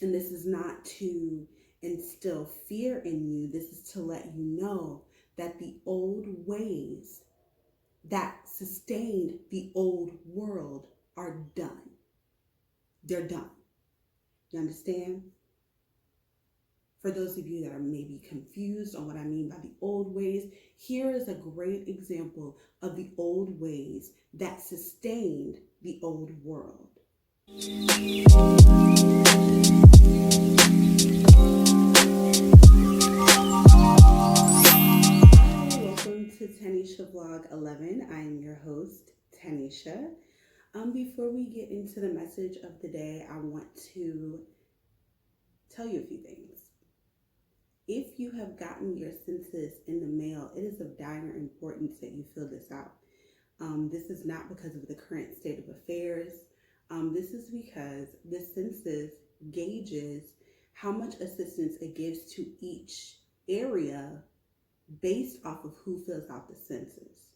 And this is not to instill fear in you. This is to let you know that the old ways that sustained the old world are done. They're done. You understand? For those of you that are maybe confused on what I mean by the old ways, here is a great example of the old ways that sustained the old world. Hi, welcome to Tanisha Vlog 11. I am your host, Tanisha. Before we get into the message of the day, I want to tell you a few things. If you have gotten your census in the mail, it is of dire importance that you fill this out. This is not because of the current state of affairs. This is because the census gauges how much assistance it gives to each area based off of who fills out the census.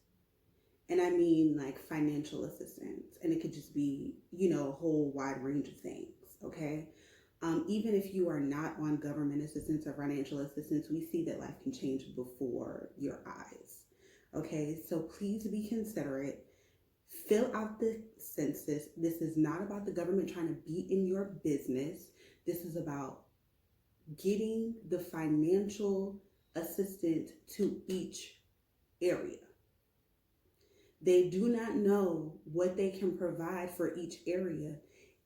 And I mean like financial assistance, and it could just be, a whole wide range of things, okay? Even if you are not on government assistance or financial assistance, we see that life can change before your eyes. Okay, so please be considerate. Fill out the census. This is not about the government trying to be in your business. This is about getting the financial assistance to each area. They do not know what they can provide for each area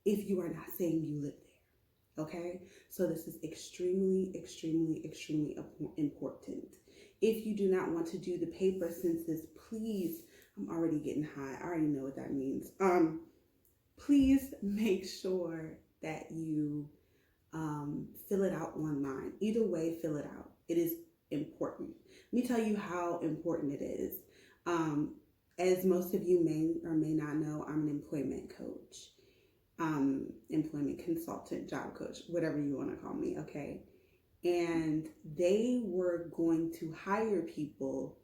if you are not saying you live there. Okay, so this is extremely, extremely, extremely important. If you do not want to do the paper census, please, I'm already getting high. I already know what that means. Please make sure that you fill it out online. Either way, fill it out. It is important. Let me tell you how important it is. As most of you may or may not know, I'm an employment coach. Employment consultant, job coach, whatever you want to call me, okay? And they were going to hire people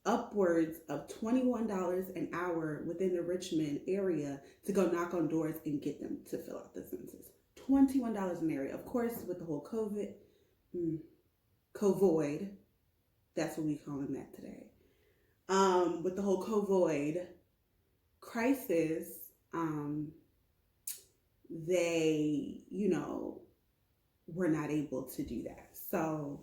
upwards of $21 an hour within the Richmond area to go knock on doors and get them to fill out the census. $21 an area. Of course, with the whole COVID, that's what we calling that today. With the whole COVID crisis, they, were not able to do that. So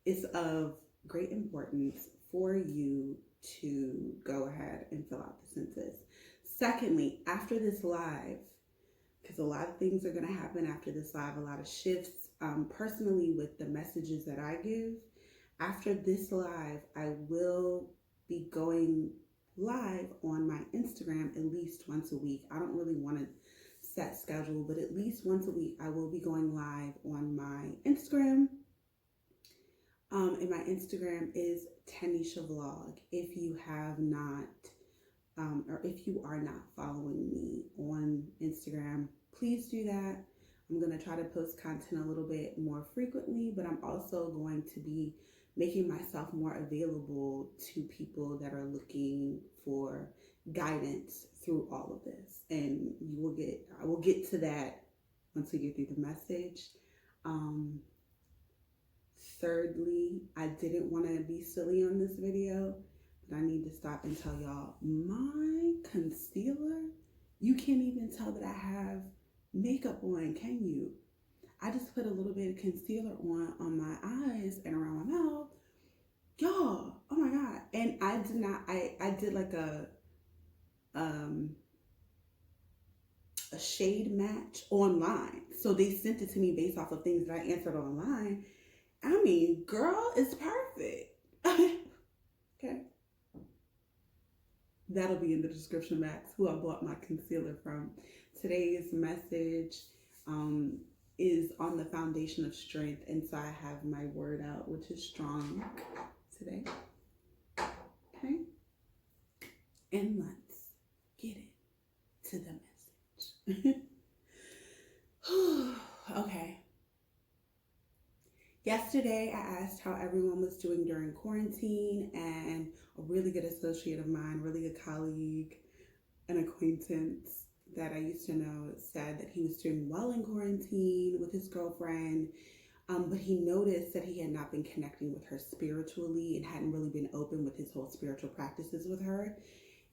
it's of great importance for you to go ahead and fill out the census. Secondly, after this live, because a lot of things are going to happen after this live, a lot of shifts, personally with the messages that I give, after this live, I will be going live on my Instagram at least once a week. I don't really want to set schedule, but at least once a week I will be going live on my Instagram. And my Instagram is Tanisha Vlog. If you have not, or if you are not following me on Instagram, please do that. I'm going to try to post content a little bit more frequently, but I'm also going to be making myself more available to people that are looking for guidance through all of this. And I will get to that once we get through the message. Thirdly, I didn't want to be silly on this video, but I need to stop and tell y'all, my concealer, you can't even tell that I have makeup on, can you? I just put a little bit of concealer on my eyes and around my mouth. Y'all, oh my God. And I did like a shade match online. So they sent it to me based off of things that I answered online. I mean, girl, it's perfect. Okay. That'll be in the description box, who I bought my concealer from. Today's message is on the foundation of strength. And so I have my word out, which is strong today. Okay. And let's get into the message. Okay. Yesterday, I asked how everyone was doing during quarantine, and a really good associate of mine, really good colleague, an acquaintance, that I used to know said that he was doing well in quarantine with his girlfriend, but he noticed that he had not been connecting with her spiritually and hadn't really been open with his whole spiritual practices with her.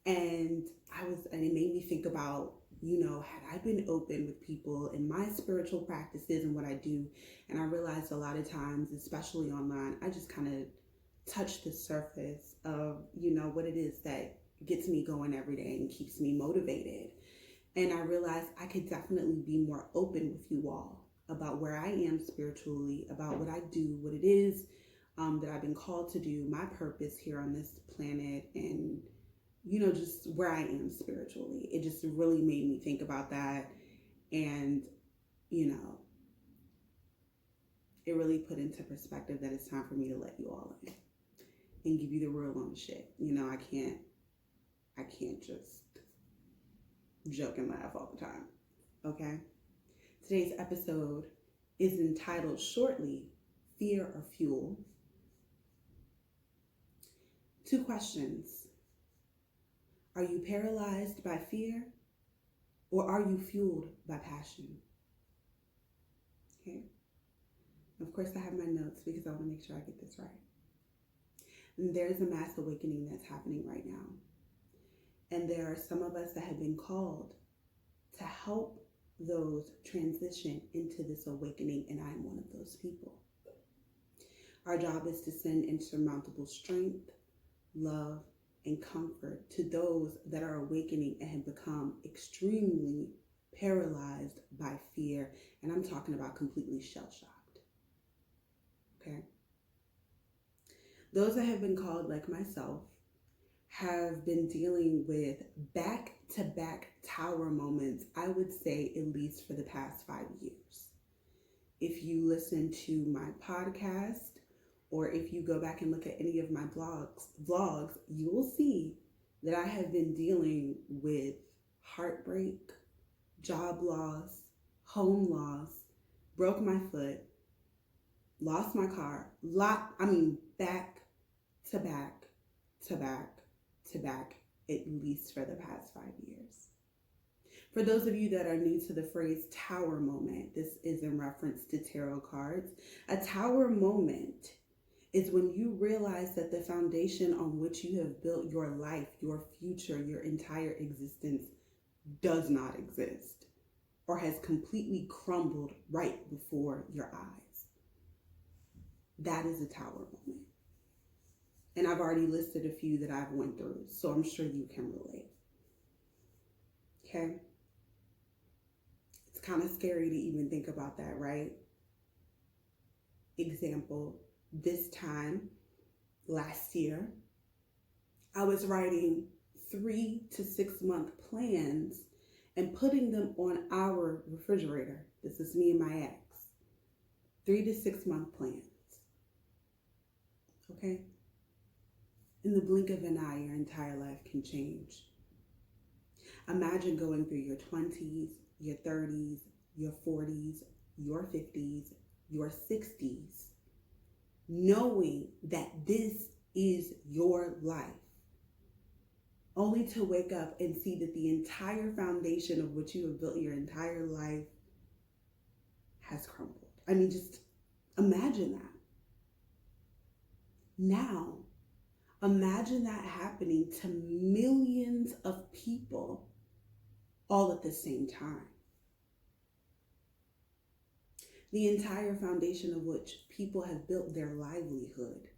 And it made me think about, had I been open with people in my spiritual practices and what I do, and I realized a lot of times, especially online, I just kind of touch the surface of, what it is that gets me going every day and keeps me motivated. And I realized I could definitely be more open with you all about where I am spiritually, about what I do, what it is that I've been called to do, my purpose here on this planet, and just where I am spiritually. It just really made me think about that. And, it really put into perspective that it's time for me to let you all in and give you the real on shit. I can't just joke and laugh all the time. Okay? Today's episode is entitled shortly, Fear or Fuel. 2 questions. Are you paralyzed by fear, or are you fueled by passion? Okay. Of course, I have my notes because I want to make sure I get this right. And there's a mass awakening that's happening right now. And there are some of us that have been called to help those transition into this awakening, and I am one of those people. Our job is to send insurmountable strength, love, and comfort to those that are awakening and have become extremely paralyzed by fear. And I'm talking about completely shell-shocked. Okay? Those that have been called, like myself, have been dealing with back-to-back tower moments, I would say at least for the past 5 years. If you listen to my podcast, or if you go back and look at any of my vlogs, you will see that I have been dealing with heartbreak, job loss, home loss, broke my foot, lost my car, back to back to back to back, at least for the past 5 years. For those of you that are new to the phrase tower moment, this is in reference to tarot cards. A tower moment is when you realize that the foundation on which you have built your life, your future, your entire existence does not exist or has completely crumbled right before your eyes. That is a tower moment. And I've already listed a few that I've went through, so I'm sure you can relate. Okay? It's kind of scary to even think about that, right? Example, this time last year, I was writing 3 to 6 month plans and putting them on our refrigerator. This is me and my ex. 3 to 6 month plans. Okay? In the blink of an eye, your entire life can change. Imagine going through your 20s, your 30s, your 40s, your 50s, your 60s, knowing that this is your life, only to wake up and see that the entire foundation of which you have built your entire life has crumbled. Just imagine that. Now, imagine that happening to millions of people all at the same time. The entire foundation of which people have built their livelihood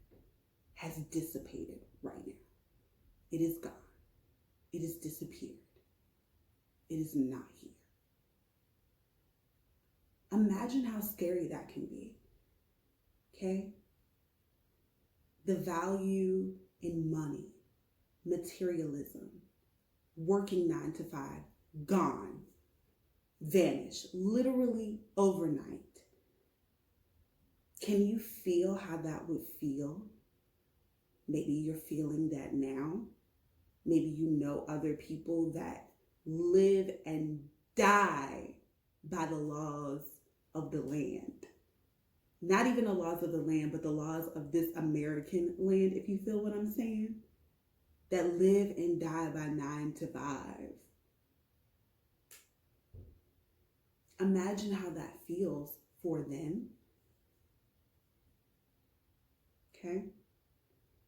has dissipated right now. It is gone. It has disappeared. It is not here. Imagine how scary that can be. Okay? The value in money, materialism, working 9 to 5, gone, vanished, literally overnight. Can you feel how that would feel? Maybe you're feeling that now. Maybe you know other people that live and die by the laws of the land. Not even the laws of the land, but the laws of this American land, if you feel what I'm saying. That live and die by 9 to 5. Imagine how that feels for them. Okay?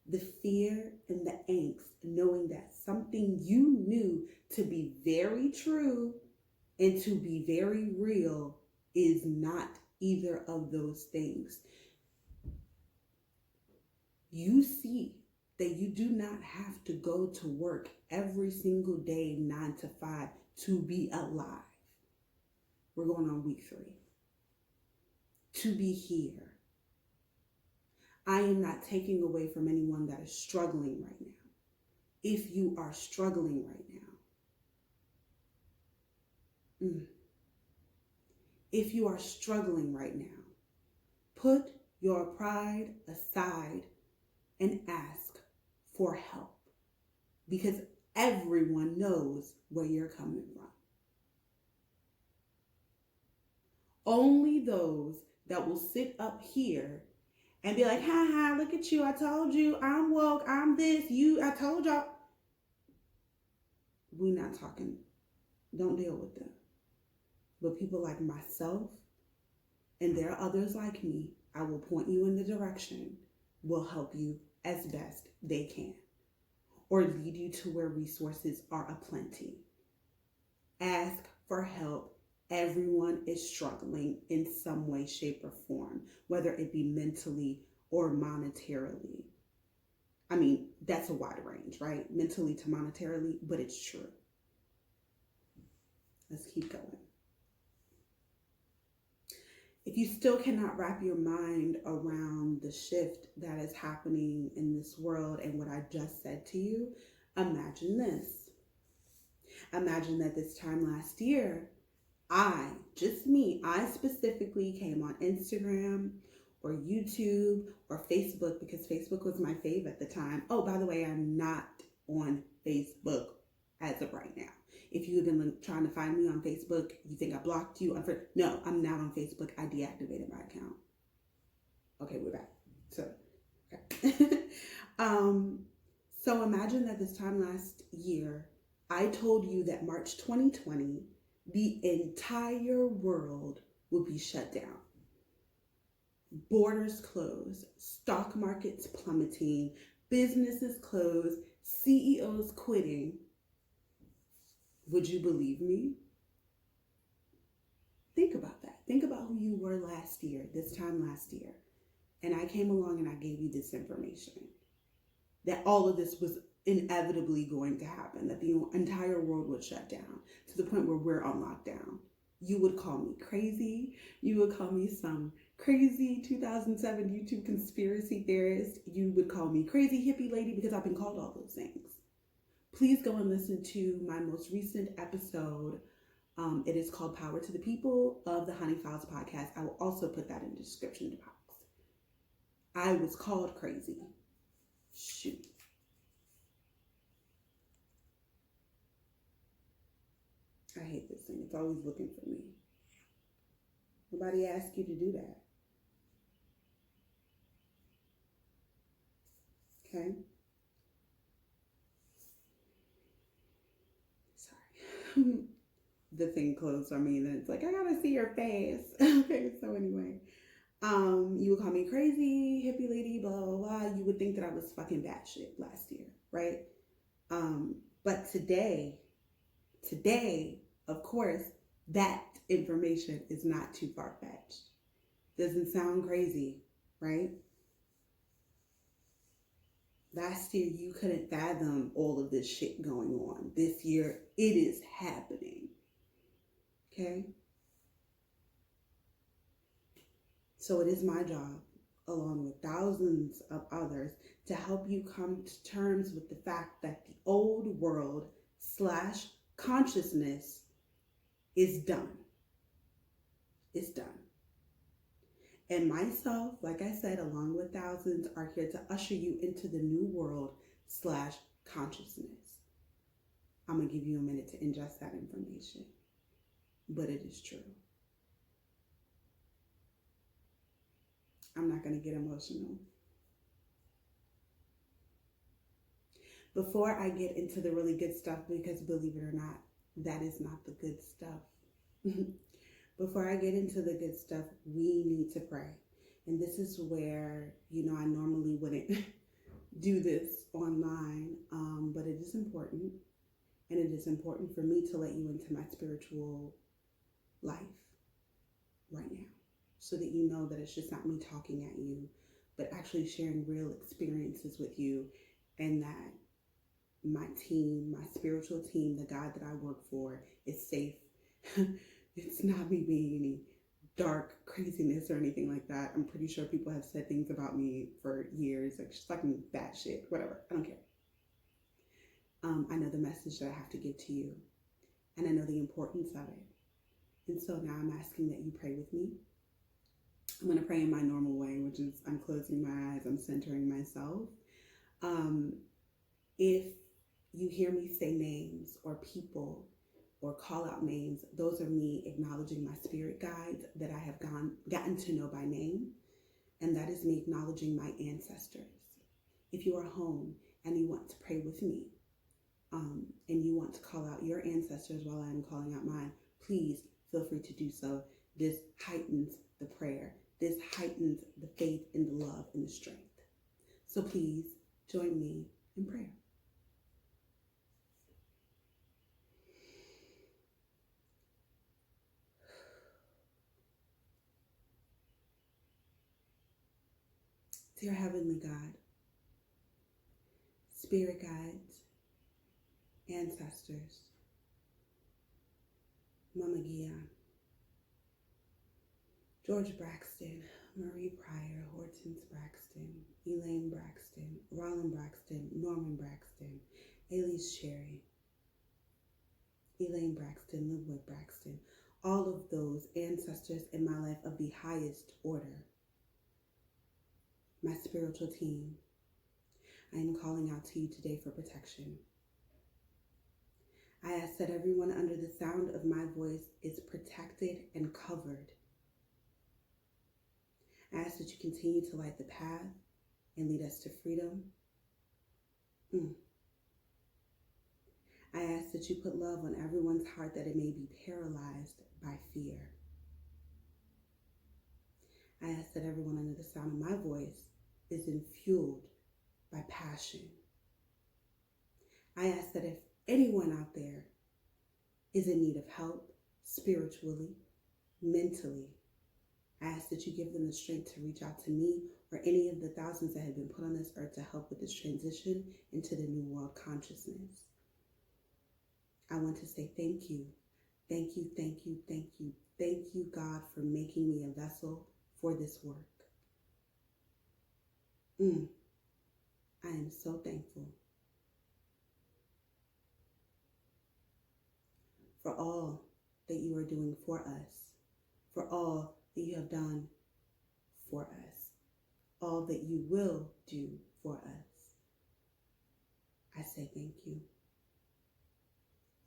The fear and the angst, knowing that something you knew to be very true and to be very real is not either of those things. You see that you do not have to go to work every single day, 9 to 5, to be alive. We're going on week 3. To be here. I am not taking away from anyone that is struggling right now. If you are struggling right now, if you are struggling right now, put your pride aside and ask for help, because everyone knows where you're coming from. Only those that will sit up here and be like, ha ha, look at you, I told you, I'm woke, I'm this, I told y'all. We not talking. Don't deal with them. But people like myself, and there are others like me, I will point you in the direction, will help you as best they can, or lead you to where resources are aplenty. Ask for help. Everyone is struggling in some way, shape, or form, whether it be mentally or monetarily. I mean, that's a wide range, right? Mentally to monetarily, but it's true. Let's keep going. If you still cannot wrap your mind around the shift that is happening in this world and what I just said to you, imagine this. Imagine that this time last year, I specifically came on Instagram or YouTube or Facebook, because Facebook was my fave at the time. Oh, by the way, I'm not on Facebook as of right now. If you have been trying to find me on Facebook, you think I blocked you. No, I'm not on Facebook. I deactivated my account. Okay, we're back. So imagine that this time last year, I told you that March 2020, the entire world would be shut down. Borders closed, stock markets plummeting, businesses closed, CEOs quitting. Would you believe me? Think about that. Think about who you were last year, this time last year. And I came along and I gave you this information. That all of this was inevitably going to happen. That the entire world would shut down to the point where we're on lockdown. You would call me crazy. You would call me some crazy 2007 YouTube conspiracy theorist. You would call me crazy hippie lady, because I've been called all those things. Please go and listen to my most recent episode. It is called Power to the People of the Honey Files podcast. I will also put that in the description box. I was called crazy. Shoot. I hate this thing. It's always looking for me. Nobody asked you to do that. Okay? Sorry. The thing closed on me, and then it's like, I gotta see your face. Okay, so anyway. You would call me crazy, hippie lady, blah, blah, blah. You would think that I was fucking batshit last year, right? But today, of course, that information is not too far-fetched. Doesn't sound crazy, right? Last year, you couldn't fathom all of this shit going on. This year, it is happening. Okay? So it is my job, along with thousands of others, to help you come to terms with the fact that the old world / consciousness is done. It's done. And myself, like I said, along with thousands, are here to usher you into the new world / consciousness. I'm going to give you a minute to ingest that information. But it is true. I'm not going to get emotional. Before I get into the really good stuff, because believe it or not, that is not the good stuff. Before I get into the good stuff, we need to pray. And this is where, I normally wouldn't do this online, but it is important. And it is important for me to let you into my spiritual life right now, so that you know that it's just not me talking at you, but actually sharing real experiences with you, and that my team, my spiritual team, the God that I work for, is safe. It's not me being any dark craziness or anything like that. I'm pretty sure people have said things about me for years, like just fucking bad shit, whatever. I don't care. I know the message that I have to give to you, and I know the importance of it. And so now I'm asking that you pray with me. I'm going to pray in my normal way, which is I'm closing my eyes, I'm centering myself. If you hear me say names or people or call out names, those are me acknowledging my spirit guides that I have gotten to know by name, and that is me acknowledging my ancestors. If you are home and you want to pray with me, and you want to call out your ancestors while I'm calling out mine, please feel free to do so. This heightens the prayer. This heightens the faith and the love and the strength. So please join me in prayer. Dear Heavenly God, Spirit guides, ancestors, Mama Gia, George Braxton, Marie Pryor, Hortense Braxton, Elaine Braxton, Rollin Braxton, Norman Braxton, Elise Sherry, Elaine Braxton, Linwood Braxton, all of those ancestors in my life of the highest order, my spiritual team, I am calling out to you today for protection. I ask that everyone under the sound of my voice is protected and covered. I ask that you continue to light the path and lead us to freedom. I ask that you put love on everyone's heart, that it may be paralyzed by fear. I ask that everyone under the sound of my voice is infueled by passion. I ask that if anyone out there is in need of help, spiritually, mentally, I ask that you give them the strength to reach out to me or any of the thousands that have been put on this earth to help with this transition into the new world consciousness. I want to say thank you. Thank you, thank you, thank you. Thank you, God, for making me a vessel for this work. I am so thankful for all that you are doing for us, for all that you have done for us, all that you will do for us. I say thank you.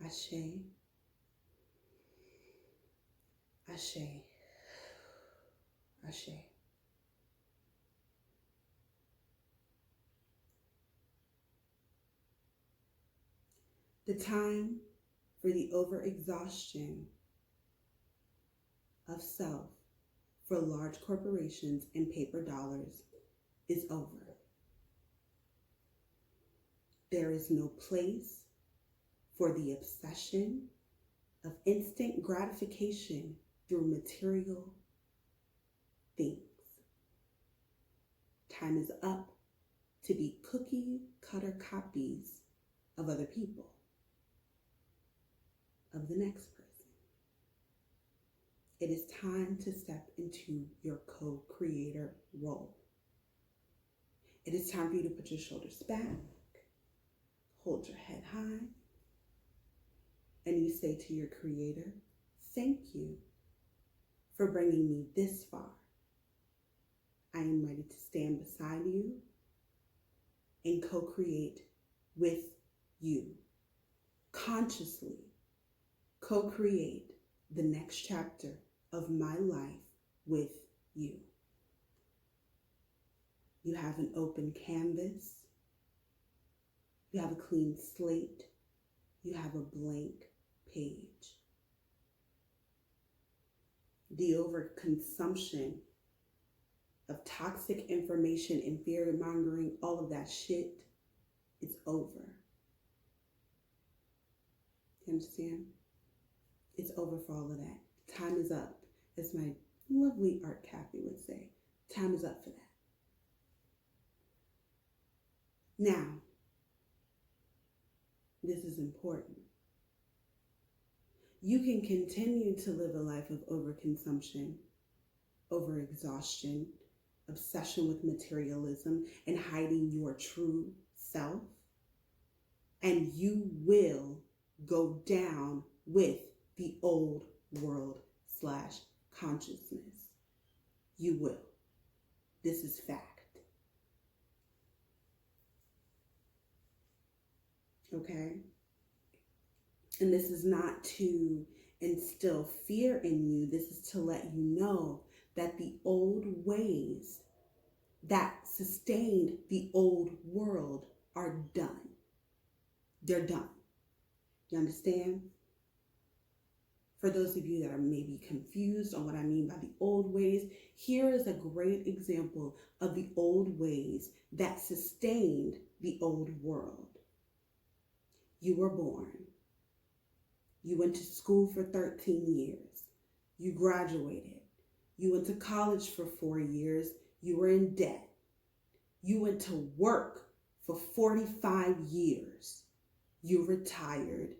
Ashe, Ashe, Ashe. The time for the overexhaustion of self for large corporations and paper dollars is over. There is no place for the obsession of instant gratification through material things. Time is up to be cookie cutter copies of other people, of the next person. It is time to step into your co-creator role. It is time for you to put your shoulders back, hold your head high, and you say to your creator, thank you for bringing me this far. I am ready to stand beside you and co-create with you. Consciously co-create the next chapter of my life with you. You have an open canvas. You have a clean slate. You have a blank page. the overconsumption of toxic information and fear mongering, all of that shit, it's over. You understand? It's over for all of that. Time is up, as my lovely Art Kathy would say. Time is up for that. Now, this is important. You can continue to live a life of overconsumption, overexhaustion, obsession with materialism, and hiding your true self, and you will go down with the old world / consciousness. You will. This is fact. Okay? And this is not to instill fear in you. This is to let you know that the old ways that sustained the old world are done. They're done. You understand? For those of you that are maybe confused on what I mean by the old ways, here is a great example of the old ways that sustained the old world. You were born. You went to school for 13 years. You graduated. You went to college for 4 years. You were in debt. You went to work for 45 years. You retired.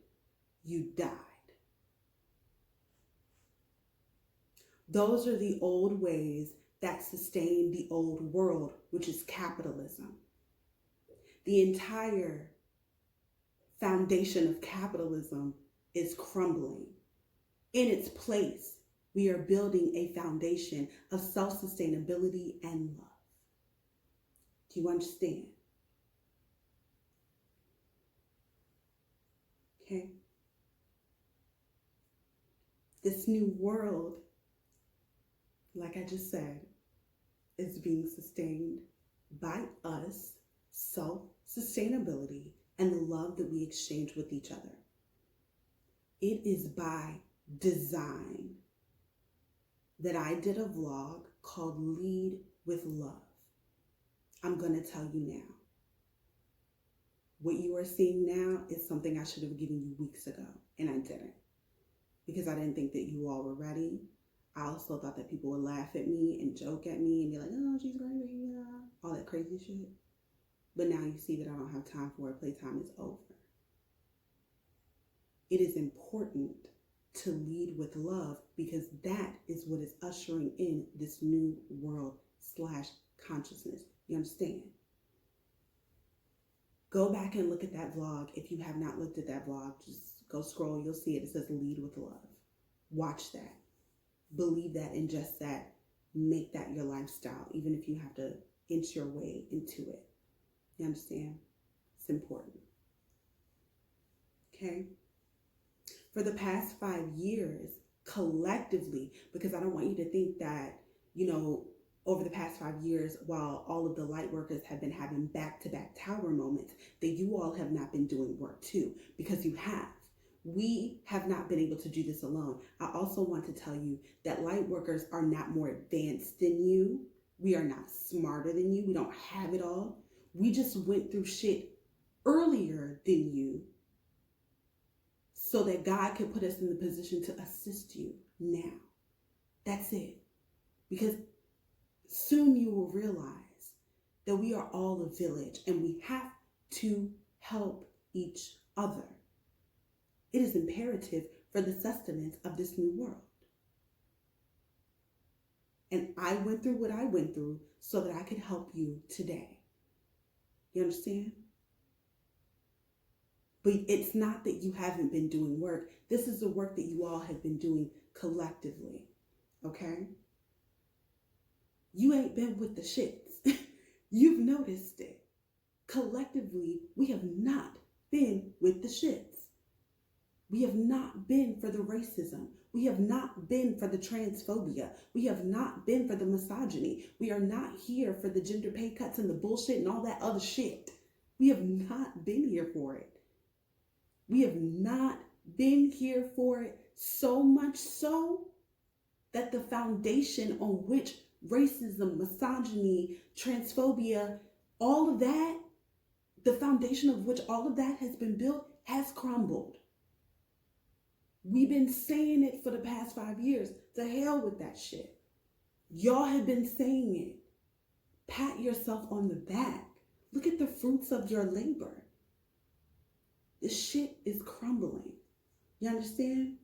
You died. Those are the old ways that sustain the old world, which is capitalism. The entire foundation of capitalism is crumbling. In its place, we are building a foundation of self-sustainability and love. Do you understand? Okay? This new world, like I just said, is being sustained by us, self-sustainability, and the love that we exchange with each other. It is by design that I did a vlog called Lead with Love. I'm going to tell you now. What you are seeing now is something I should have given you weeks ago, and I didn't. Because I didn't think that you all were ready. I also thought that people would laugh at me and joke at me and be like, oh, she's crazy, all that crazy shit. But now you see that I don't have time for it. Playtime is over. It is important to lead with love because that is what is ushering in this new world / consciousness. You understand? Go back and look at that vlog. If you have not looked at that vlog, just go scroll. You'll see it. It says Lead with Love. Watch that. Believe that, ingest that. Make that your lifestyle, even if you have to inch your way into it. You understand? It's important. Okay? For the past 5 years, collectively, because I don't want you to think that, over the past 5 years, while all of the light workers have been having back-to-back tower moments, that you all have not been doing work too, because you have. We have not been able to do this alone. I also want to tell you that light workers are not more advanced than you. We are not smarter than you. We don't have it all. We just went through shit earlier than you so that God could put us in the position to assist you now. That's it. Because soon you will realize that we are all a village and we have to help each other. It is imperative for the sustenance of this new world. And I went through what I went through so that I could help you today. You understand? But it's not that you haven't been doing work. This is the work that you all have been doing collectively. Okay? You ain't been with the shits. You've noticed it. Collectively, we have not been with the shits. We have not been for the racism. We have not been for the transphobia. We have not been for the misogyny. We are not here for the gender pay cuts and the bullshit and all that other shit. We have not been here for it. We have not been here for it, so much so that the foundation on which racism, misogyny, transphobia, all of that, the foundation of which all of that has been built has crumbled. We've been saying it for the past 5 years. To hell with that shit. Y'all have been saying it. Pat yourself on the back. Look at the fruits of your labor. This shit is crumbling. You understand?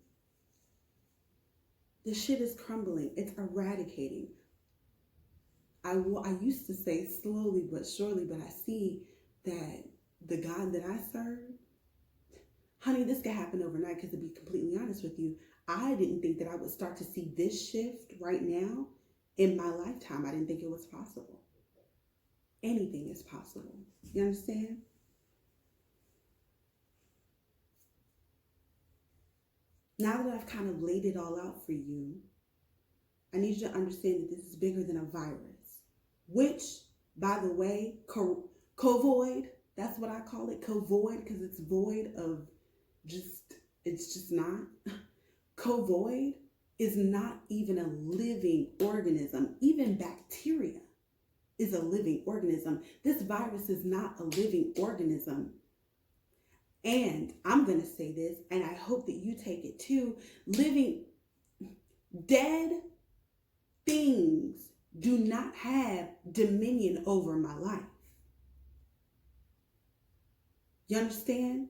The shit is crumbling. It's eradicating. I used to say slowly but surely, but I see that the God that I serve, honey, this could happen overnight, because to be completely honest with you, I didn't think that I would start to see this shift right now in my lifetime. I didn't think it was possible. Anything is possible. You understand? Now that I've kind of laid it all out for you, I need you to understand that this is bigger than a virus, which, by the way, covoid, that's what I call it, covoid, because it's void of it's just not. Covoid is not even a living organism. Even bacteria is a living organism. This virus is not a living organism. And I'm going to say this, and I hope that you take it too. Dead things do not have dominion over my life. You understand?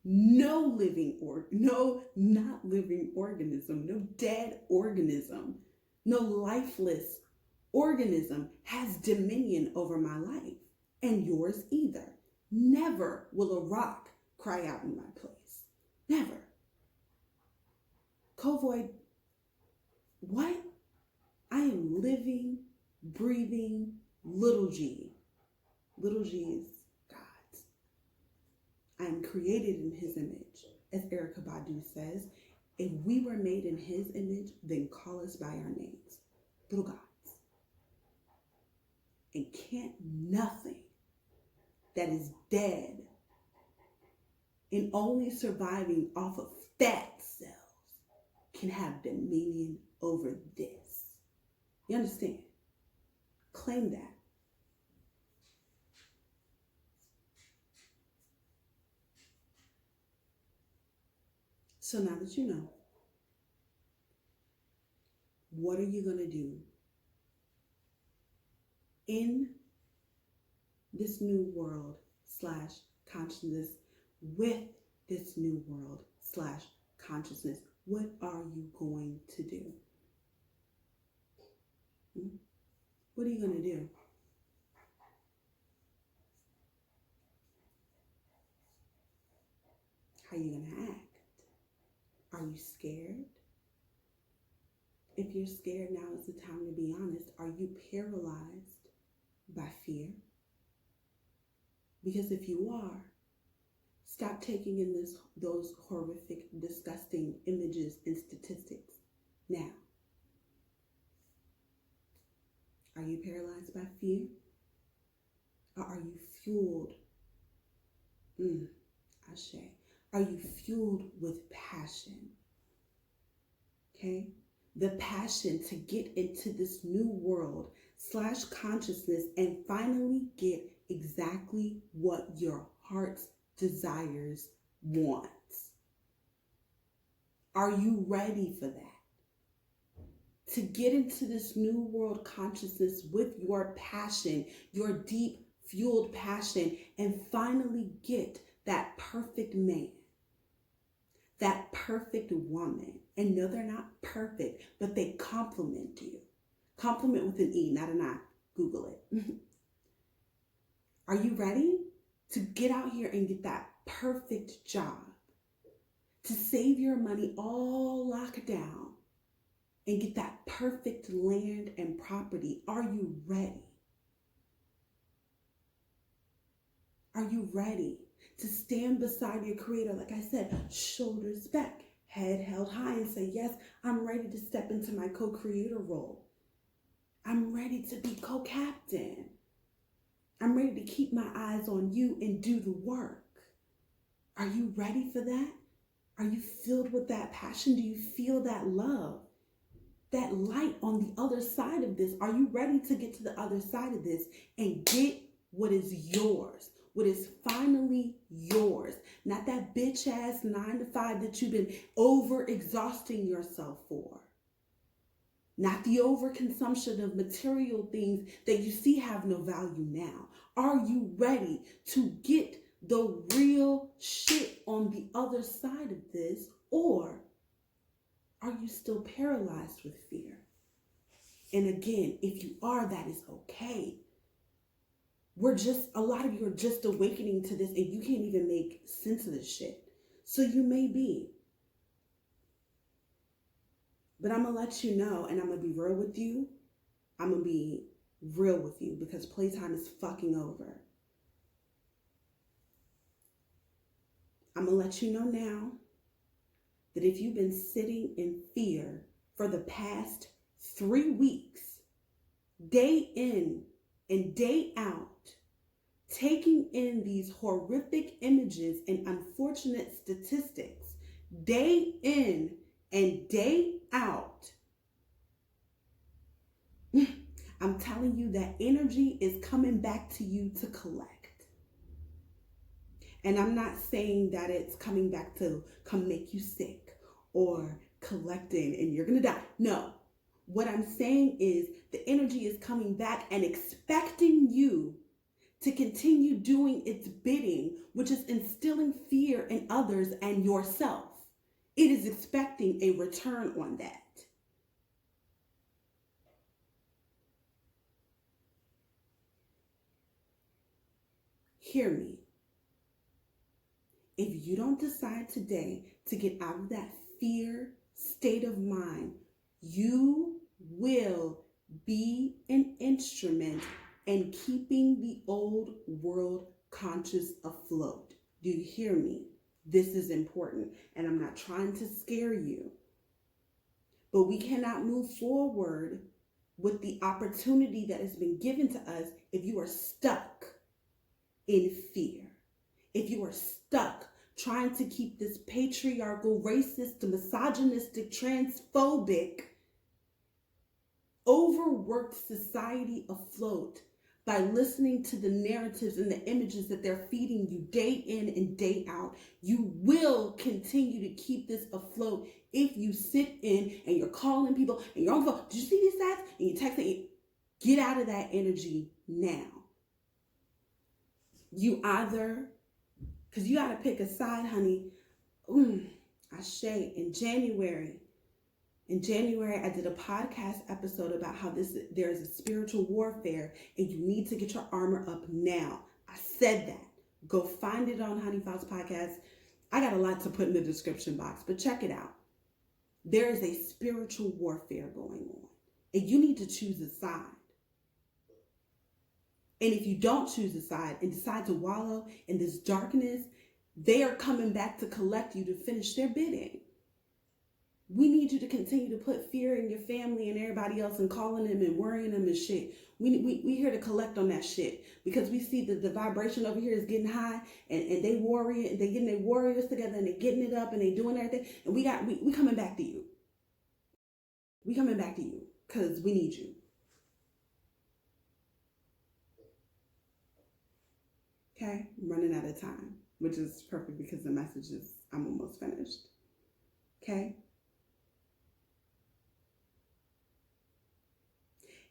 No not living organism, no dead organism, no lifeless organism has dominion over my life, and yours either. Never will a rock cry out in my place. Never. Covoid, what? I am living, breathing, little g. Little g is God. I am created in his image. As Erykah Badu says, if we were made in his image, then call us by our names. Little gods. And can't nothing that is dead and only surviving off of fat cells can have dominion over this. You understand? Claim that. So now that you know, what are you going to do in this new world / consciousness, with this new world / consciousness? What are you going to do? What are you going to do? How are you going to act? Are you scared? If you're scared, now is the time to be honest. Are you paralyzed by fear? Because if you are, stop taking in those horrific, disgusting images and statistics now. Are you paralyzed by fear? Or are you fueled? Ashe. Are you fueled with passion? Okay? The passion to get into this new world / consciousness and finally get exactly what your heart's desires wants. Are you ready for that? To get into this new world consciousness with your passion, your deep fueled passion, and finally get that perfect man, that perfect woman. And no, they're not perfect, but they complement you. Compliment with an E, not an I. Google it. Are you ready to get out here and get that perfect job? To save your money all locked down and get that perfect land and property? Are you ready? Are you ready to stand beside your creator, like I said, shoulders back, head held high, and say, yes, I'm ready to step into my co-creator role. I'm ready to be co-captain. I'm ready to keep my eyes on you and do the work. Are you ready for that? Are you filled with that passion? Do you feel that love? That light on the other side of this? Are you ready to get to the other side of this and get what is yours? What is finally yours? Not that bitch ass 9 to 5 that you've been over exhausting yourself for. Not the overconsumption of material things that you see have no value now. Are you ready to get the real shit on the other side of this? Or are you still paralyzed with fear? And again, if you are, that is okay. A lot of you are just awakening to this and you can't even make sense of this shit. So you may be. But I'm going to let you know, and I'm going to be real with you. I'm going to be real with you because playtime is fucking over. I'm going to let you know now that if you've been sitting in fear for the past 3 weeks, day in and day out, taking in these horrific images and unfortunate statistics, day in and day out, I'm telling you that energy is coming back to you to collect. And I'm not saying that it's coming back to come make you sick or collecting and you're going to die. No. What I'm saying is the energy is coming back and expecting you to continue doing its bidding, which is instilling fear in others and yourself. It is expecting a return on that. Hear me. If you don't decide today to get out of that fear state of mind, you will be an instrument in keeping the old world conscious afloat. Do you hear me? This is important, and I'm not trying to scare you. But we cannot move forward with the opportunity that has been given to us if you are stuck in fear. If you are stuck trying to keep this patriarchal, racist, misogynistic, transphobic, overworked society afloat by listening to the narratives and the images that they're feeding you day in and day out, you will continue to keep this afloat if you sit in and you're calling people and you're on the phone. Did you see these stats? And you're texting. Get out of that energy now. You either, because you got to pick a side, honey. Ashe, in January, I did a podcast episode about how there is a spiritual warfare and you need to get your armor up now. I said that. Go find it on Honey Fox Podcast. I got a lot to put in the description box, but check it out. There is a spiritual warfare going on, and you need to choose a side. And if you don't choose a side and decide to wallow in this darkness, they are coming back to collect you to finish their bidding. We need you to continue to put fear in your family and everybody else and calling them and worrying them and shit. We here to collect on that shit because we see that the vibration over here is getting high and they getting their warriors together and they getting it up and they doing everything. And we coming back to you. We coming back to you because we need you. Okay, I'm running out of time, which is perfect because the message is, I'm almost finished. Okay?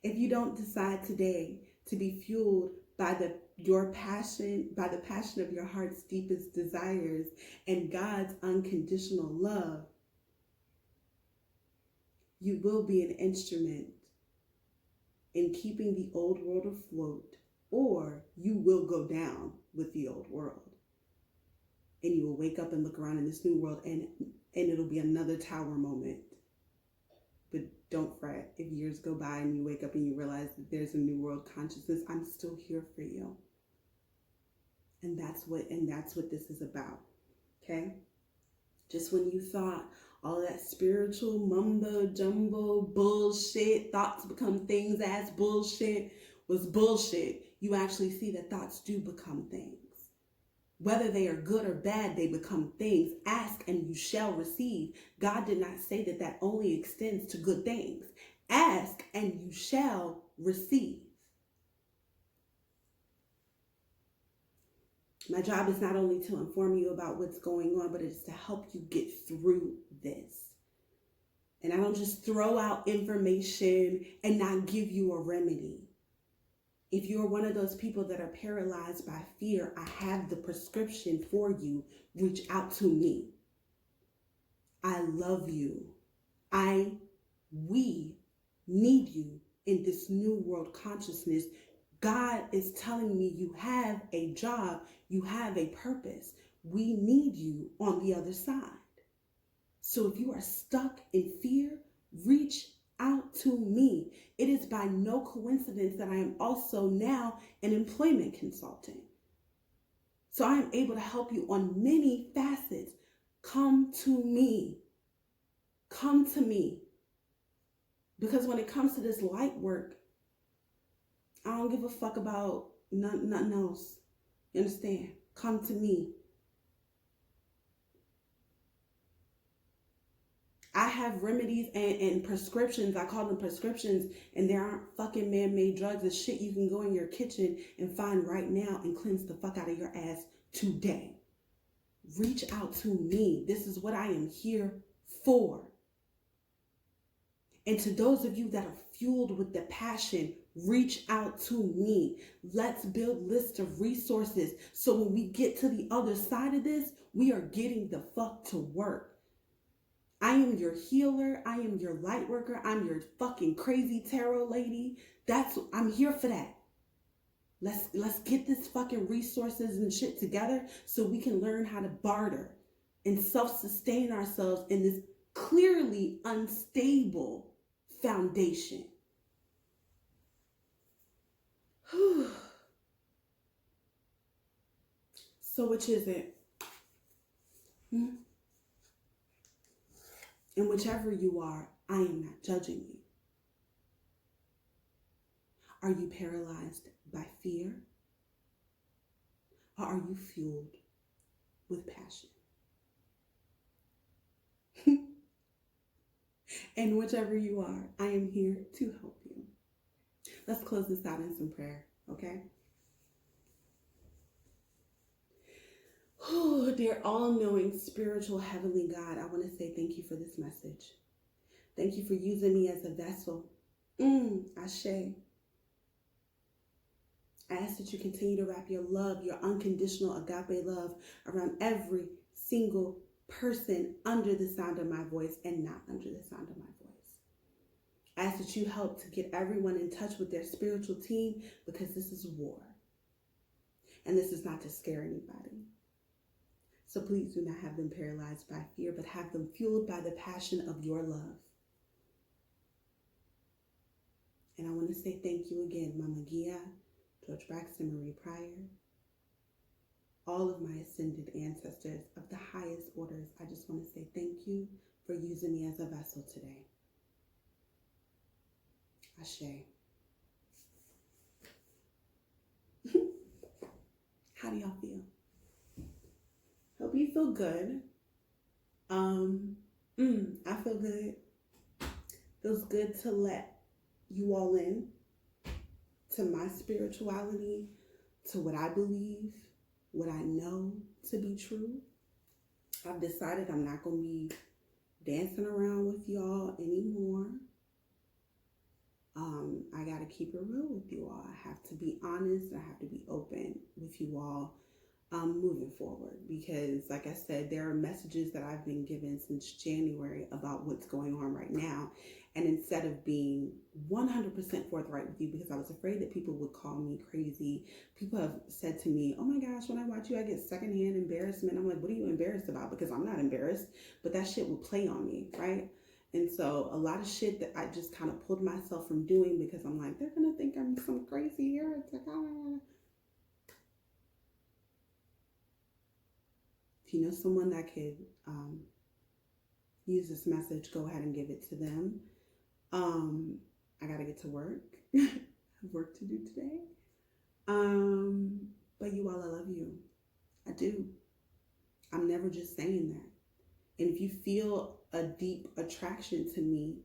If you don't decide today to be fueled by the passion of your heart's deepest desires and God's unconditional love, you will be an instrument in keeping the old world afloat, or you will go down with the old world. And you will wake up and look around in this new world and it'll be another tower moment. But don't fret if years go by and you wake up and you realize that there's a new world consciousness. I'm still here for you. And that's what this is about. Okay? Just when you thought all that spiritual mumbo jumbo bullshit, thoughts become things as bullshit was bullshit, you actually see that thoughts do become things. Whether they are good or bad, they become things. Ask and you shall receive. God did not say that that only extends to good things. Ask and you shall receive. My job is not only to inform you about what's going on, but it's to help you get through this. And I don't just throw out information and not give you a remedy. If you're one of those people that are paralyzed by fear, I have the prescription for you. Reach out to me. I love you. We need you in this new world consciousness. God is telling me you have a job, you have a purpose. We need you on the other side. So if you are stuck in fear, reach out to me. It is by no coincidence that I am also now an employment consultant. So I am able to help you on many facets. Come to me. Come to me. Because when it comes to this light work, I don't give a fuck about nothing else. You understand? Come to me. I have remedies and prescriptions. I call them prescriptions, and there aren't fucking man-made drugs. It's shit you can go in your kitchen and find right now and cleanse the fuck out of your ass today. Reach out to me. This is what I am here for. And to those of you that are fueled with the passion, reach out to me. Let's build lists of resources so when we get to the other side of this, we are getting the fuck to work. I am your healer. I am your light worker. I'm your fucking crazy tarot lady. I'm here for that. Let's get this fucking resources and shit together so we can learn how to barter and self-sustain ourselves in this clearly unstable foundation. So which is it? And whichever you are, I am not judging you. Are you paralyzed by fear? Or are you fueled with passion? And whichever you are, I am here to help you. Let's close this out in some prayer, okay? Oh, dear all-knowing, spiritual, heavenly God, I want to say thank you for this message. Thank you for using me as a vessel. Ashe. I ask that you continue to wrap your love, your unconditional agape love around every single person under the sound of my voice and not under the sound of my voice. I ask that you help to get everyone in touch with their spiritual team because this is war. And this is not to scare anybody. So please do not have them paralyzed by fear, but have them fueled by the passion of your love. And I want to say thank you again, Mama Gia, George Braxton, Marie Pryor, all of my ascended ancestors of the highest orders. I just want to say thank you for using me as a vessel today. Ashe. How do y'all feel? Hope you feel good. I feel good. Feels good to let you all in to my spirituality, to what I believe, what I know to be true. I've decided I'm not going to be dancing around with y'all anymore. I got to keep it real with you all. I have to be honest. I have to be open with you all moving forward because, like I said, there are messages that I've been given since January about what's going on right now. And instead of being 100% forthright with you, because I was afraid that people would call me crazy, people have said to me, oh my gosh, when I watch you, I get secondhand embarrassment. I'm like, what are you embarrassed about? Because I'm not embarrassed, but that shit will play on me, right? And so a lot of shit that I just kind of pulled myself from doing because I'm like, they're going to think I'm some crazy heretic. If you know someone that could use this message, go ahead and give it to them. I got to get to work. I have work to do today. But you all, I love you. I do. I'm never just saying that. And if you feel a deep attraction to me,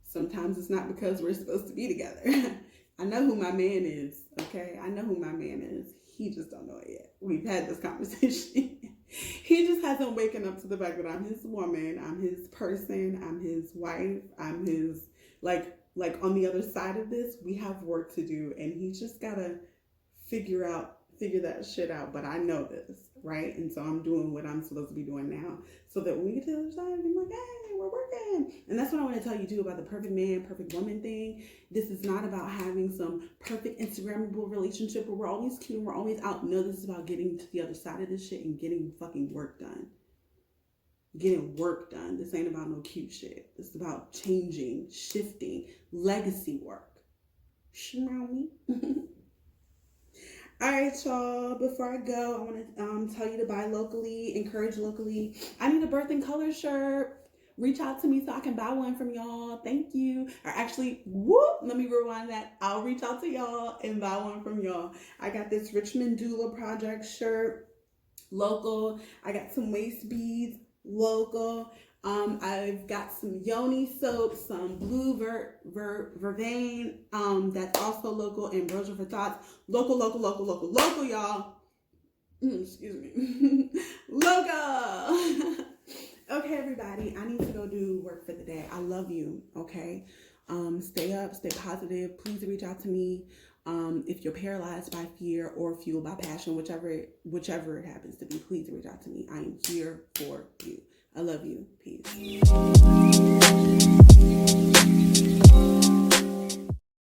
sometimes it's not because we're supposed to be together. I know who my man is, okay? I know who my man is. He just don't know it yet. We've had this conversation. He just hasn't waken up to the fact that I'm his woman, I'm his person, I'm his wife, I'm his, like on the other side of this, we have work to do, and he's just gotta figure that shit out. But I know this, right? And so I'm doing what I'm supposed to be doing now, so that when we get to the other side, I'm like, hey, we're working. And that's what I want to tell you too about the perfect man, perfect woman thing. This is not about having some perfect Instagrammable relationship where we're always cute and we're always out. No, this is about getting to the other side of this shit and getting fucking work done. Getting work done. This ain't about no cute shit. This is about changing, shifting, legacy work. Smell me. All right, y'all. Before I go, I want to tell you to buy locally, encourage locally. I need a birth and color shirt. Reach out to me so I can buy one from y'all. Thank you. Or actually, let me rewind that. I'll reach out to y'all and buy one from y'all. I got this Richmond Doula Project shirt, local. I got some waist beads, local. I've got some Yoni soap, some blue vervain, that's also local, ambrosia for thoughts. Local, y'all. Excuse me. Local. Okay, everybody, I need to go do work for the day. I love you, okay? Stay up, stay positive. Please reach out to me. If you're paralyzed by fear or fueled by passion, whichever it happens to be, please reach out to me. I am here for you. I love you. Peace.